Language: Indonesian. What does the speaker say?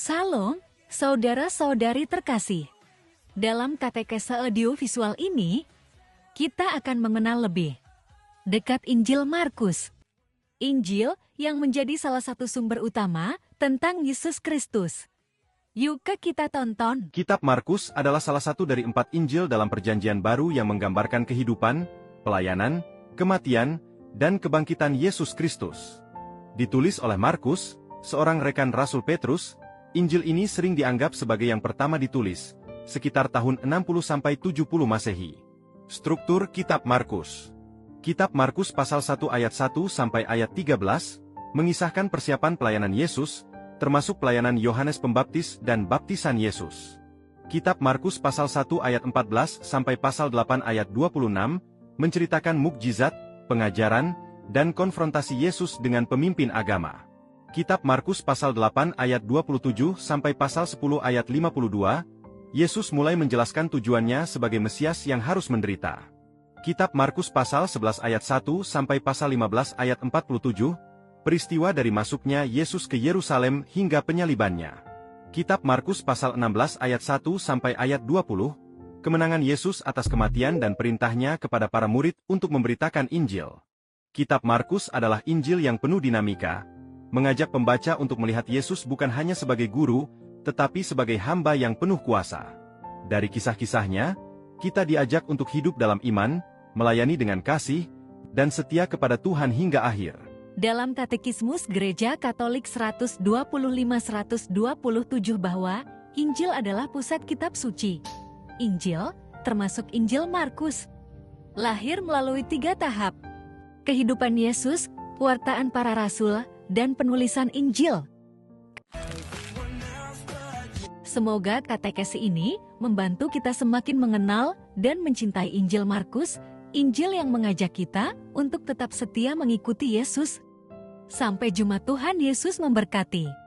Salam, saudara-saudari terkasih. Dalam katekese audiovisual ini, kita akan mengenal lebih dekat Injil Markus. Injil yang menjadi salah satu sumber utama tentang Yesus Kristus. Yuk kita tonton. Kitab Markus adalah salah satu dari 4 Injil dalam Perjanjian Baru yang menggambarkan kehidupan, pelayanan, kematian, dan kebangkitan Yesus Kristus. Ditulis oleh Markus, seorang rekan Rasul Petrus, Injil ini sering dianggap sebagai yang pertama ditulis, sekitar tahun 60-70 Masehi. Struktur Kitab Markus. Kitab Markus pasal 1 ayat 1 sampai ayat 13, mengisahkan persiapan pelayanan Yesus, termasuk pelayanan Yohanes Pembaptis dan baptisan Yesus. Kitab Markus pasal 1 ayat 14 sampai pasal 8 ayat 26, menceritakan mukjizat, pengajaran, dan konfrontasi Yesus dengan pemimpin agama. Kitab Markus pasal 8 ayat 27 sampai pasal 10 ayat 52, Yesus mulai menjelaskan tujuannya sebagai Mesias yang harus menderita. Kitab Markus pasal 11 ayat 1 sampai pasal 15 ayat 47, peristiwa dari masuknya Yesus ke Yerusalem hingga penyalibannya. Kitab Markus pasal 16 ayat 1 sampai ayat 20, kemenangan Yesus atas kematian dan perintahnya kepada para murid untuk memberitakan Injil. Kitab Markus adalah Injil yang penuh dinamika, mengajak pembaca untuk melihat Yesus bukan hanya sebagai guru, tetapi sebagai hamba yang penuh kuasa. Dari kisah-kisahnya, kita diajak untuk hidup dalam iman, melayani dengan kasih, dan setia kepada Tuhan hingga akhir. Dalam Katekismus Gereja Katolik 125-127 bahwa Injil adalah pusat kitab suci. Injil, termasuk Injil Markus, lahir melalui 3 tahap. Kehidupan Yesus, pewartaan para rasul, dan penulisan Injil. Semoga katekesi ini membantu kita semakin mengenal dan mencintai Injil Markus, Injil yang mengajak kita untuk tetap setia mengikuti Yesus. Sampai jumpa, Tuhan Yesus memberkati.